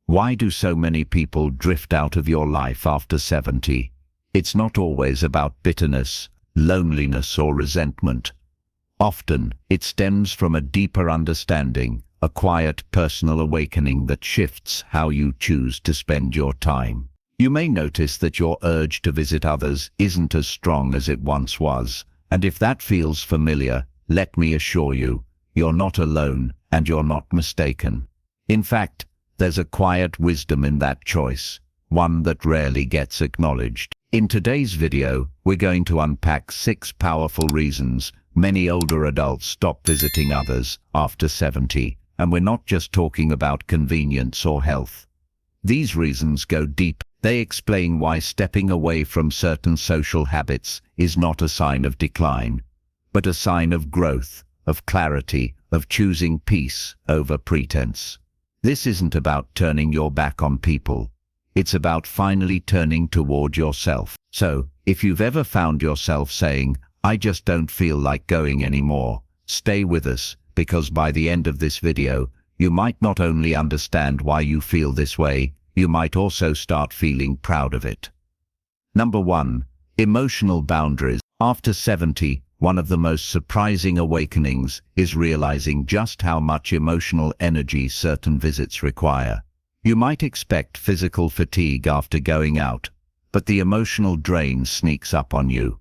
Why do so many people drift out of your life after 70? It's not always about bitterness, loneliness, or resentment. Often, it stems from a deeper understanding, a quiet personal awakening that shifts how you choose to spend your time. You may notice that your urge to visit others isn't as strong as it once was, and if that feels familiar, let me assure you, you're not alone and you're not mistaken. In fact, there's a quiet wisdom in that choice, one that rarely gets acknowledged. In today's video, we're going to unpack 6 powerful reasons many older adults stop visiting others after 70, and we're not just talking about convenience or health. These reasons go deep. They explain why stepping away from certain social habits is not a sign of decline, but a sign of growth, of clarity, of choosing peace over pretense. This isn't about turning your back on people. It's about finally turning toward yourself. So, if you've ever found yourself saying, "I just don't feel like going anymore," stay with us, because by the end of this video, you might not only understand why you feel this way, you might also start feeling proud of it. Number 1. Emotional boundaries. After 70, one of the most surprising awakenings is realizing just how much emotional energy certain visits require. You might expect physical fatigue after going out, but the emotional drain sneaks up on you.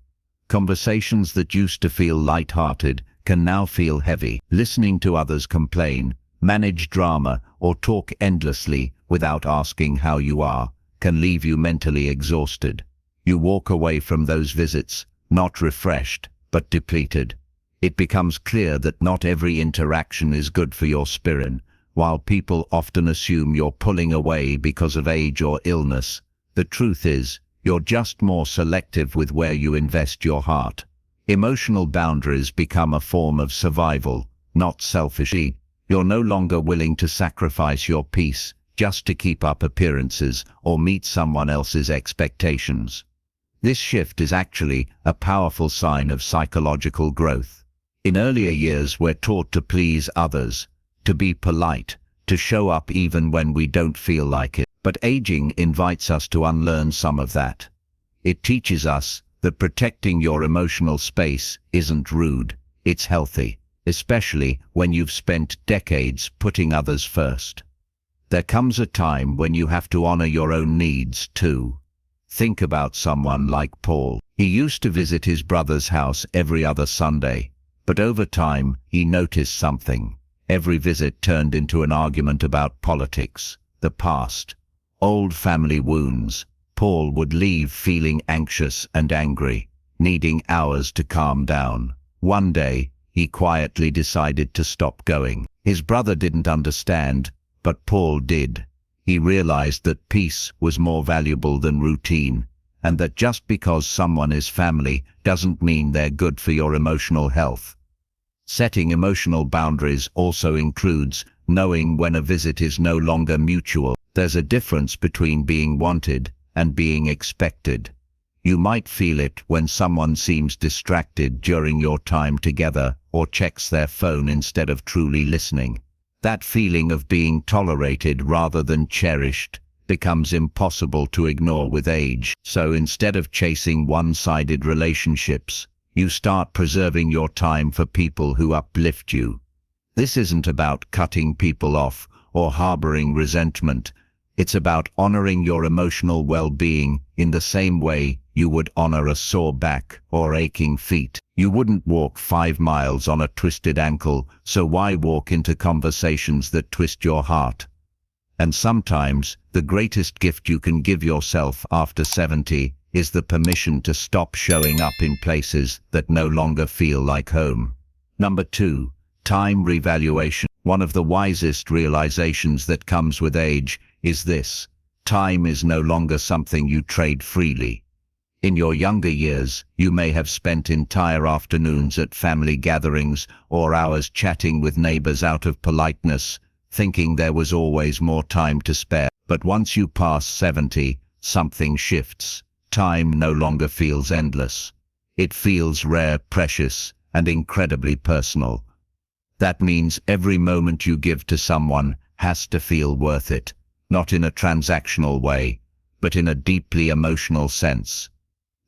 Conversations that used to feel light-hearted can now feel heavy. Listening to others complain, manage drama, or talk endlessly without asking how you are can leave you mentally exhausted. You walk away from those visits, not refreshed, but depleted. It becomes clear that not every interaction is good for your spirit. While people often assume you're pulling away because of age or illness, the truth is, you're just more selective with where you invest your heart. Emotional boundaries become a form of survival, not selfishness. You're no longer willing to sacrifice your peace just to keep up appearances or meet someone else's expectations. This shift is actually a powerful sign of psychological growth. In earlier years, we're taught to please others, to be polite, to show up even when we don't feel like it. But aging invites us to unlearn some of that. It teaches us that protecting your emotional space isn't rude, it's healthy, especially when you've spent decades putting others first. There comes a time when you have to honor your own needs too. Think about someone like Paul. He used to visit his brother's house every other Sunday, but over time he noticed something. Every visit turned into an argument about politics, the past, old family wounds. Paul would leave feeling anxious and angry, needing hours to calm down. One day, he quietly decided to stop going. His brother didn't understand, but Paul did. He realized that peace was more valuable than routine, and that just because someone is family doesn't mean they're good for your emotional health. Setting emotional boundaries also includes knowing when a visit is no longer mutual. There's a difference between being wanted and being expected. You might feel it when someone seems distracted during your time together or checks their phone instead of truly listening. That feeling of being tolerated rather than cherished becomes impossible to ignore with age. So instead of chasing one-sided relationships, you start preserving your time for people who uplift you. This isn't about cutting people off or harboring resentment. It's about honoring your emotional well-being in the same way you would honor a sore back or aching feet. You wouldn't walk 5 miles on a twisted ankle, so why walk into conversations that twist your heart? And sometimes, the greatest gift you can give yourself after 70 is the permission to stop showing up in places that no longer feel like home. Number 2. Time revaluation. One of the wisest realizations that comes with age is this: time is no longer something you trade freely. In your younger years, you may have spent entire afternoons at family gatherings or hours chatting with neighbors out of politeness, thinking there was always more time to spare. But once you pass 70, something shifts. Time no longer feels endless. It feels rare, precious, and incredibly personal. That means every moment you give to someone has to feel worth it. not in a transactional way, but in a deeply emotional sense.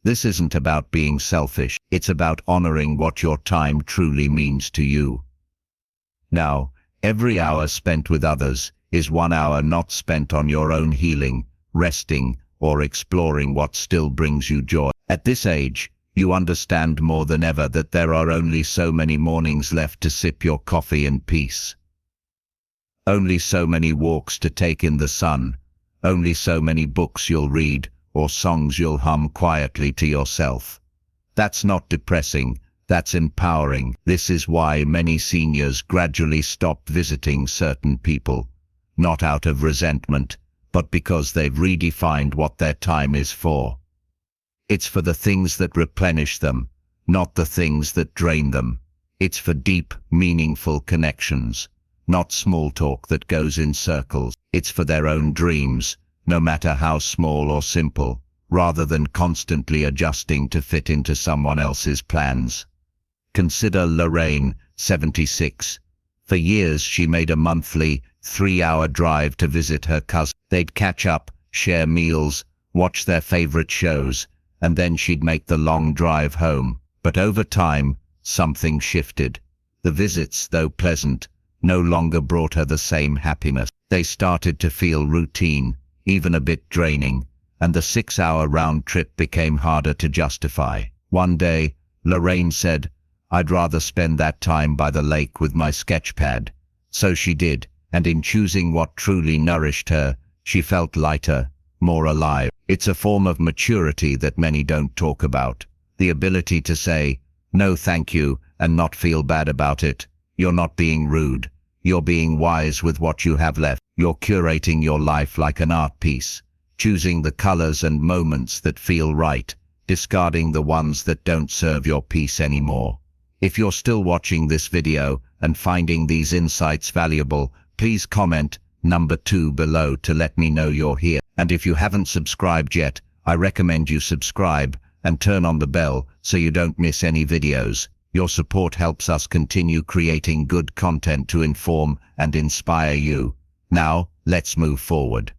This isn't about being selfish, it's about honoring what your time truly means to you. Now, every hour spent with others is 1 hour not spent on your own healing, resting, or exploring what still brings you joy. At this age, you understand more than ever that there are only so many mornings left to sip your coffee in peace. Only so many walks to take in the sun, only so many books you'll read, or songs you'll hum quietly to yourself. That's not depressing, that's empowering. This is why many seniors gradually stop visiting certain people, not out of resentment, but because they've redefined what their time is for. It's for the things that replenish them, not the things that drain them. It's for deep, meaningful connections, not small talk that goes in circles. It's for their own dreams, no matter how small or simple, rather than constantly adjusting to fit into someone else's plans. Consider Lorraine, 76. For years she made a monthly, 3-hour drive to visit her cousin. They'd catch up, share meals, watch their favorite shows, and then she'd make the long drive home. But over time, something shifted. The visits, though pleasant, no longer brought her the same happiness. They started to feel routine, even a bit draining, and the 6-hour round trip became harder to justify. One day, Lorraine said, "I'd rather spend that time by the lake with my sketchpad." So she did, and in choosing what truly nourished her, she felt lighter, more alive. It's a form of maturity that many don't talk about. The ability to say, "No thank you," and not feel bad about it. You're not being rude. You're being wise with what you have left. You're curating your life like an art piece, choosing the colors and moments that feel right, discarding the ones that don't serve your peace anymore. If you're still watching this video and finding these insights valuable, please comment number 2 below to let me know you're here. And if you haven't subscribed yet, I recommend you subscribe and turn on the bell so you don't miss any videos. Your support helps us continue creating good content to inform and inspire you. Now, let's move forward.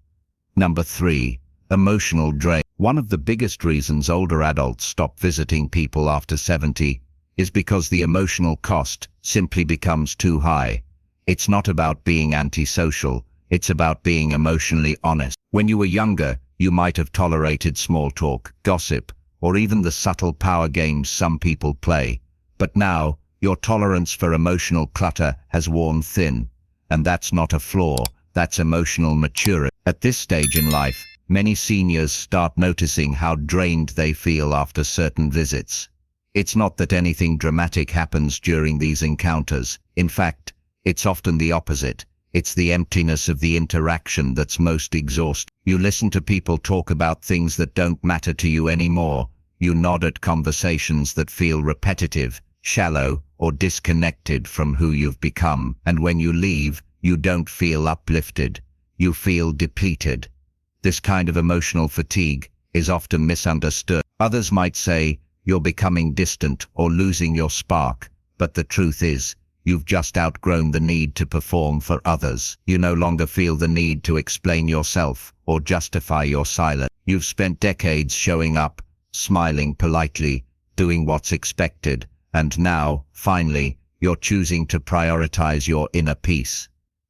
Number 3. Emotional drain. One of the biggest reasons older adults stop visiting people after 70 is because the emotional cost simply becomes too high. It's not about being antisocial, it's about being emotionally honest. When you were younger, you might have tolerated small talk, gossip, or even the subtle power games some people play. But now, your tolerance for emotional clutter has worn thin. And that's not a flaw, that's emotional maturity. At this stage in life, many seniors start noticing how drained they feel after certain visits. It's not that anything dramatic happens during these encounters. In fact, it's often the opposite. It's the emptiness of the interaction that's most exhausting. You listen to people talk about things that don't matter to you anymore. You nod at conversations that feel repetitive, shallow, or disconnected from who you've become. And when you leave, you don't feel uplifted. You feel depleted. This kind of emotional fatigue is often misunderstood. Others might say, "You're becoming distant or losing your spark," but the truth is, you've just outgrown the need to perform for others. You no longer feel the need to explain yourself or justify your silence. You've spent decades showing up, smiling politely, doing what's expected, and now, finally, you're choosing to prioritize your inner peace.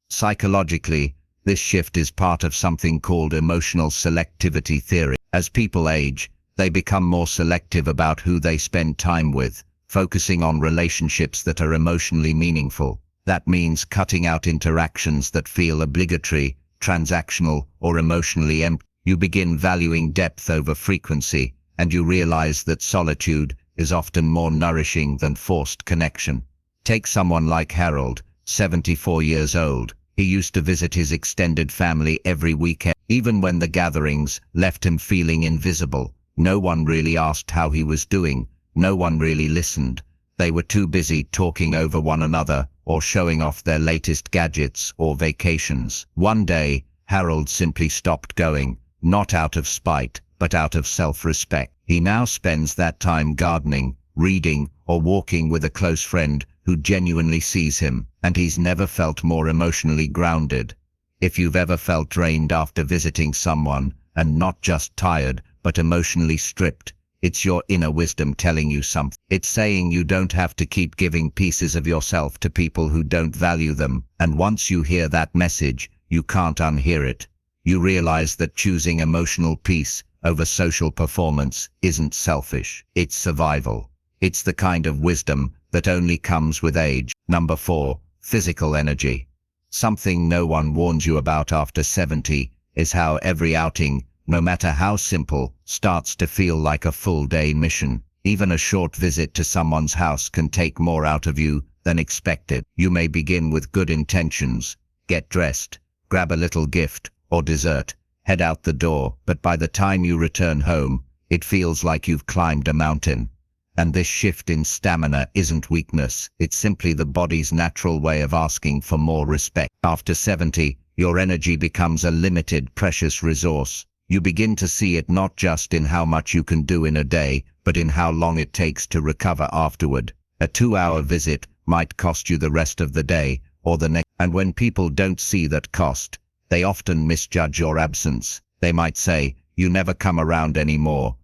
Psychologically, this shift is part of something called emotional selectivity theory. As people age, they become more selective about who they spend time with, focusing on relationships that are emotionally meaningful. That means cutting out interactions that feel obligatory, transactional, or emotionally empty. You begin valuing depth over frequency, and you realize that solitude is often more nourishing than forced connection. Take someone like Harold, 74 years old. He used to visit his extended family every weekend. Even when the gatherings left him feeling invisible, no one really asked how he was doing. No one really listened. They were too busy talking over one another or showing off their latest gadgets or vacations. One day, Harold simply stopped going, not out of spite, but out of self-respect. He now spends that time gardening, reading, or walking with a close friend who genuinely sees him, and he's never felt more emotionally grounded. If you've ever felt drained after visiting someone, and not just tired, but emotionally stripped, it's your inner wisdom telling you something. It's saying you don't have to keep giving pieces of yourself to people who don't value them, and once you hear that message, you can't unhear it. You realize that choosing emotional peace over social performance isn't selfish, it's survival. It's the kind of wisdom that only comes with age. Number 4, physical energy. Something no one warns you about after 70 is how every outing, no matter how simple, starts to feel like a full-day mission. Even a short visit to someone's house can take more out of you than expected. You may begin with good intentions, get dressed, grab a little gift or dessert, head out the door, but by the time you return home, it feels like you've climbed a mountain. And this shift in stamina isn't weakness, it's simply the body's natural way of asking for more respect. After 70, your energy becomes a limited, precious resource. You begin to see it not just in how much you can do in a day, but in how long it takes to recover afterward. A 2-hour visit might cost you the rest of the day, or the next. And when people don't see that cost, they often misjudge your absence. They might say, "You never come around anymore."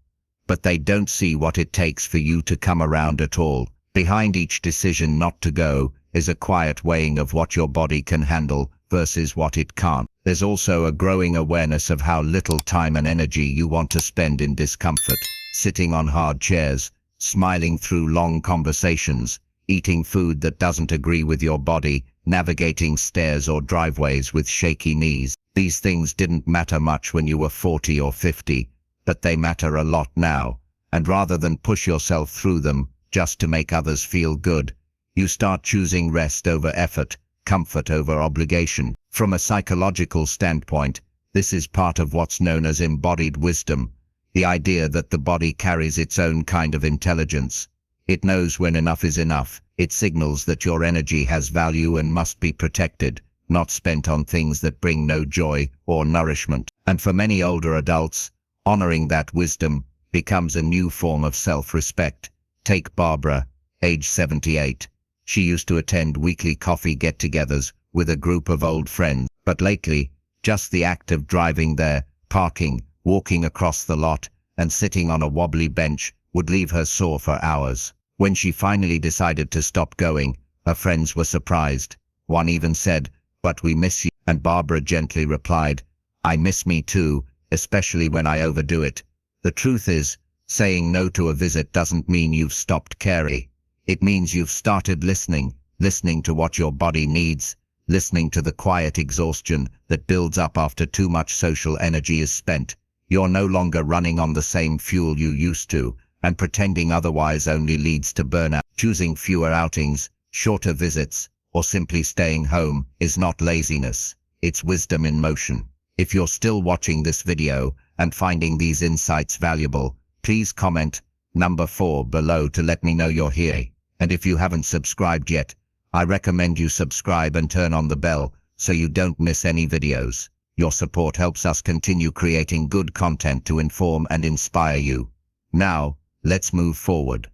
But they don't see what it takes for you to come around at all. Behind each decision not to go is a quiet weighing of what your body can handle versus what it can't. There's also a growing awareness of how little time and energy you want to spend in discomfort, sitting on hard chairs, smiling through long conversations, eating food that doesn't agree with your body, navigating stairs or driveways with shaky knees. These things didn't matter much when you were 40 or 50, but they matter a lot now. And rather than push yourself through them just to make others feel good, you start choosing rest over effort, comfort over obligation. From a psychological standpoint, this is part of what's known as embodied wisdom, the idea that the body carries its own kind of intelligence. It knows when enough is enough. It signals that your energy has value and must be protected, not spent on things that bring no joy or nourishment. And for many older adults, honoring that wisdom becomes a new form of self-respect. Take Barbara, age 78. She used to attend weekly coffee get-togethers with a group of old friends, but lately, just the act of driving there, parking, walking across the lot, and sitting on a wobbly bench would leave her sore for hours. When she finally decided to stop going, her friends were surprised. One even said, "But we miss you." And Barbara gently replied, "I miss me too, especially when I overdo it." The truth is, saying no to a visit doesn't mean you've stopped caring. It means you've started listening to what your body needs, listening to the quiet exhaustion that builds up after too much social energy is spent. You're no longer running on the same fuel you used to, and pretending otherwise only leads to burnout. Choosing fewer outings, shorter visits, or simply staying home is not laziness, it's wisdom in motion. If you're still watching this video and finding these insights valuable, please comment number 4 below to let me know you're here. And if you haven't subscribed yet, I recommend you subscribe and turn on the bell so you don't miss any videos. Your support helps us continue creating good content to inform and inspire you. Now, let's move forward.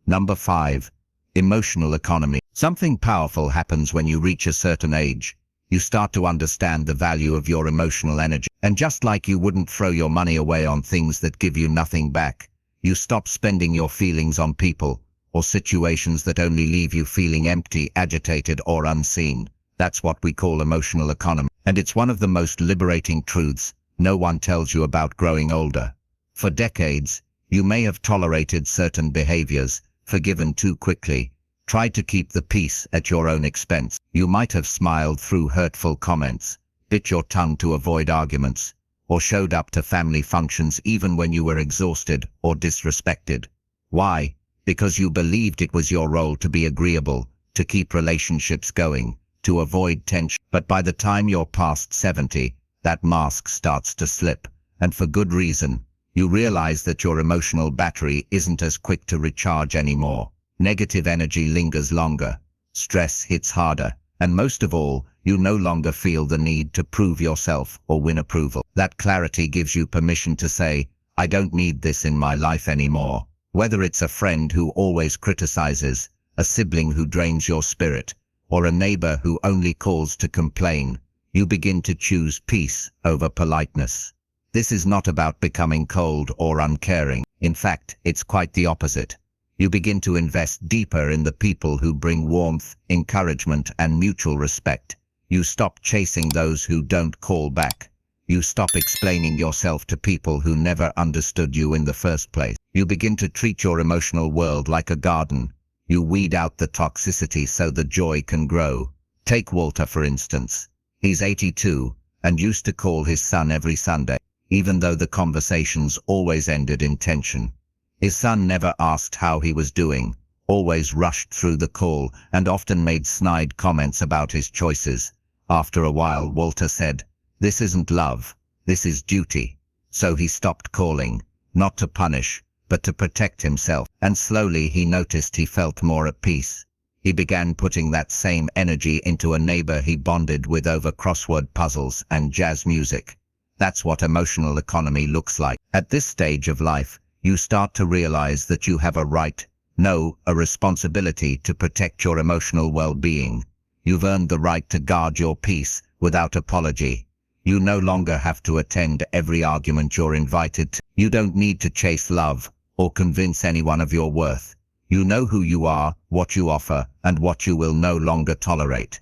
Number 5. Emotional economy. Something powerful happens when you reach a certain age. You start to understand the value of your emotional energy. And just like you wouldn't throw your money away on things that give you nothing back, you stop spending your feelings on people or situations that only leave you feeling empty, agitated, or unseen. That's what we call emotional economy. And it's one of the most liberating truths no one tells you about growing older. For decades, you may have tolerated certain behaviors, forgiven too quickly, tried to keep the peace at your own expense. You might have smiled through hurtful comments, bit your tongue to avoid arguments, or showed up to family functions even when you were exhausted or disrespected. Why? Because you believed it was your role to be agreeable, to keep relationships going, to avoid tension. But by the time you're past 70, that mask starts to slip, and for good reason. You realize that your emotional battery isn't as quick to recharge anymore. Negative energy lingers longer, stress hits harder, and most of all, you no longer feel the need to prove yourself or win approval. That clarity gives you permission to say, "I don't need this in my life anymore." Whether it's a friend who always criticizes, a sibling who drains your spirit, or a neighbor who only calls to complain, You begin to choose peace over politeness. This is not about becoming cold or uncaring. In fact, it's quite the opposite. You begin to invest deeper in the people who bring warmth, encouragement, and mutual respect. You stop chasing those who don't call back. You stop explaining yourself to people who never understood you in the first place. You begin to treat your emotional world like a garden. You weed out the toxicity so the joy can grow. Take Walter, for instance. He's 82 and used to call his son every Sunday, even though the conversations always ended in tension. His son never asked how he was doing, always rushed through the call, and often made snide comments about his choices. After a while, Walter said, "This isn't love, this is duty." So he stopped calling, not to punish, but to protect himself. And slowly he noticed he felt more at peace. He began putting that same energy into a neighbor he bonded with over crossword puzzles and jazz music. That's what emotional economy looks like. At this stage of life, you start to realize that you have a right, no, a responsibility to protect your emotional well-being. You've earned the right to guard your peace without apology. You no longer have to attend every argument you're invited to. You don't need to chase love or convince anyone of your worth. You know who you are, what you offer, and what you will no longer tolerate.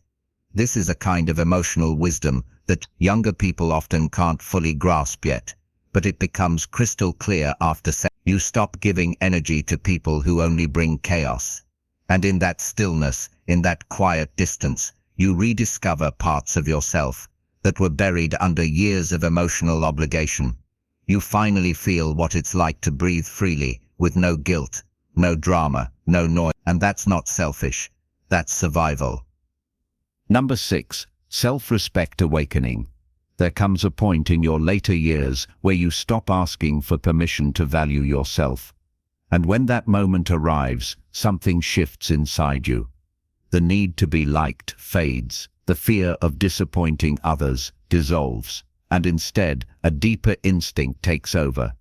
This is a kind of emotional wisdom that younger people often can't fully grasp yet, but it becomes crystal clear after you stop giving energy to people who only bring chaos. And in that stillness, in that quiet distance, you rediscover parts of yourself that were buried under years of emotional obligation. You finally feel what it's like to breathe freely, with no guilt, no drama, no noise. And that's not selfish, that's survival. Number 6. Self-respect awakening. There comes a point in your later years where you stop asking for permission to value yourself. And when that moment arrives, something shifts inside you. The need to be liked fades. The fear of disappointing others dissolves. And instead, a deeper instinct takes over.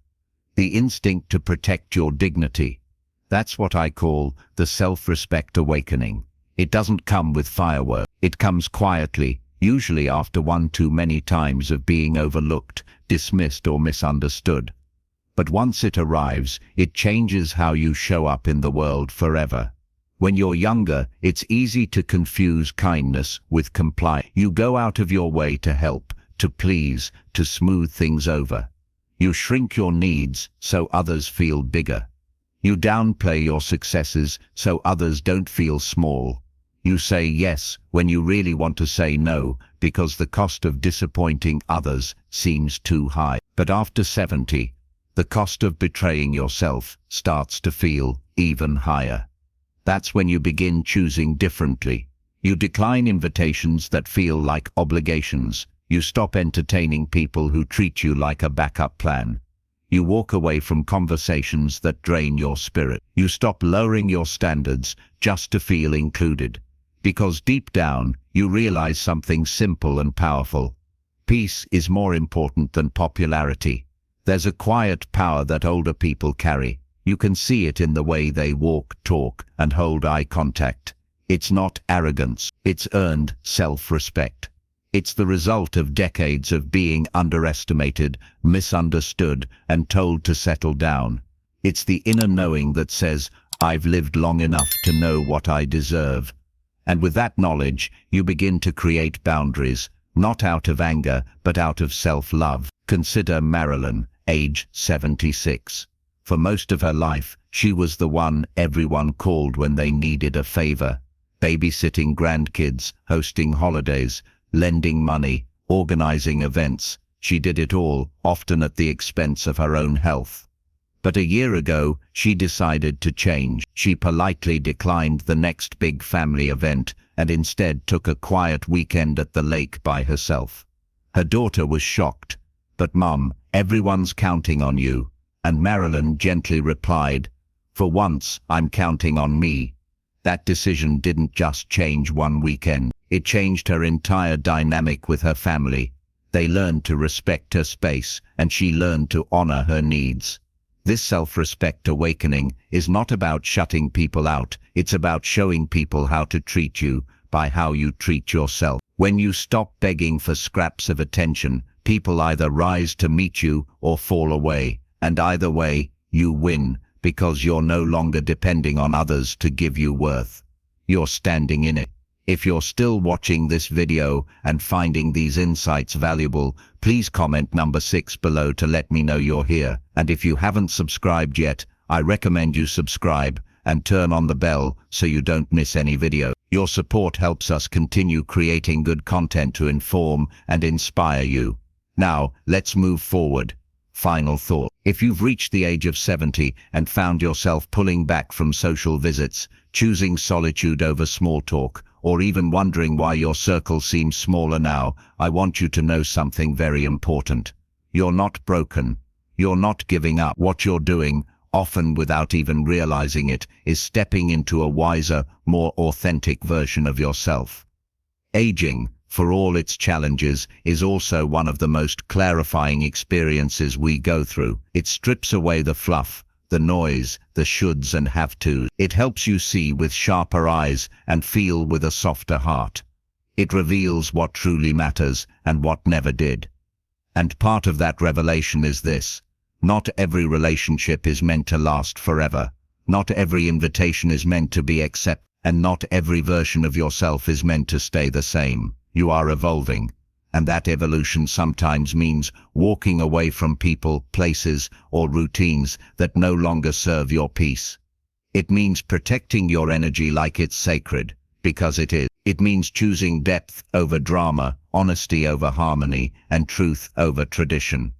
The instinct to protect your dignity. That's what I call the self-respect awakening. It doesn't come with fireworks. It comes quietly, usually after one too many times of being overlooked, dismissed, or misunderstood. But once it arrives, it changes how you show up in the world forever. When you're younger, it's easy to confuse kindness with compliance. You go out of your way to help, to please, to smooth things over. You shrink your needs so others feel bigger. You downplay your successes so others don't feel small. You say yes when you really want to say no, because the cost of disappointing others seems too high. But after 70, the cost of betraying yourself starts to feel even higher. That's when you begin choosing differently. You decline invitations that feel like obligations. You stop entertaining people who treat you like a backup plan. You walk away from conversations that drain your spirit. You stop lowering your standards just to feel included. Because deep down, you realize something simple and powerful. Peace is more important than popularity. There's a quiet power that older people carry. You can see it in the way they walk, talk, and hold eye contact. It's not arrogance, it's earned self-respect. It's the result of decades of being underestimated, misunderstood, and told to settle down. It's the inner knowing that says, "I've lived long enough to know what I deserve." And with that knowledge, you begin to create boundaries, not out of anger, but out of self-love. Consider Marilyn, age 76. For most of her life, she was the one everyone called when they needed a favor. Babysitting grandkids, hosting holidays, lending money, organizing events. She did it all, often at the expense of her own health. But a year ago, she decided to change. She politely declined the next big family event and instead took a quiet weekend at the lake by herself. Her daughter was shocked. "But Mum, everyone's counting on you." And Marilyn gently replied, "For once, I'm counting on me." That decision didn't just change one weekend. It changed her entire dynamic with her family. They learned to respect her space, and she learned to honor her needs. This self-respect awakening is not about shutting people out. It's about showing people how to treat you by how you treat yourself. When you stop begging for scraps of attention, people either rise to meet you or fall away, and either way, you win, because you're no longer depending on others to give you worth. You're standing in it. If you're still watching this video and finding these insights valuable, please comment number 6 below to let me know you're here. And if you haven't subscribed yet, I recommend you subscribe and turn on the bell so you don't miss any video. Your support helps us continue creating good content to inform and inspire you. Now, let's move forward. Final thought. If you've reached the age of 70 and found yourself pulling back from social visits, choosing solitude over small talk, or even wondering why your circle seems smaller now, I want you to know something very important. You're not broken. You're not giving up. What you're doing, often without even realizing it, is stepping into a wiser, more authentic version of yourself. Aging, for all its challenges, is also one of the most clarifying experiences we go through. It strips away the fluff, the noise, the shoulds and have-tos. It helps you see with sharper eyes and feel with a softer heart. It reveals what truly matters and what never did. And part of that revelation is this: not every relationship is meant to last forever. Not every invitation is meant to be accepted, and not every version of yourself is meant to stay the same. You are evolving, and that evolution sometimes means walking away from people, places, or routines that no longer serve your peace. It means protecting your energy like it's sacred, because it is. It means choosing depth over drama, honesty over harmony, and truth over tradition.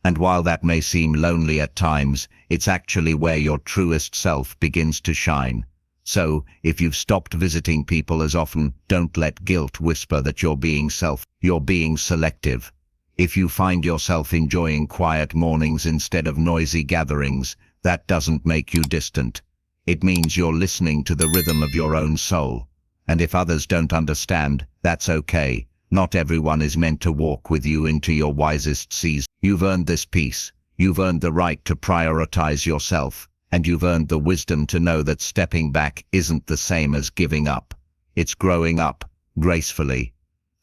And while that may seem lonely at times, it's actually where your truest self begins to shine. So, if you've stopped visiting people as often, don't let guilt whisper that you're being selective. If you find yourself enjoying quiet mornings instead of noisy gatherings, that doesn't make you distant. It means you're listening to the rhythm of your own soul. And if others don't understand, that's okay. Not everyone is meant to walk with you into your wisest season. You've earned this peace. You've earned the right to prioritize yourself. And you've earned the wisdom to know that stepping back isn't the same as giving up. It's growing up, gracefully.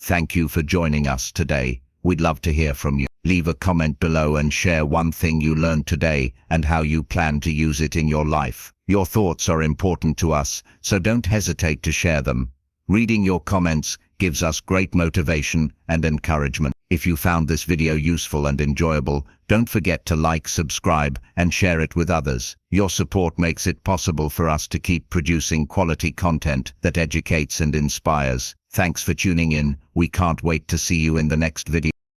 Thank you for joining us today. We'd love to hear from you. Leave a comment below and share one thing you learned today and how you plan to use it in your life. Your thoughts are important to us, so don't hesitate to share them. Reading your comments gives us great motivation and encouragement. If you found this video useful and enjoyable, don't forget to like, subscribe, and share it with others. Your support makes it possible for us to keep producing quality content that educates and inspires. Thanks for tuning in. We can't wait to see you in the next video.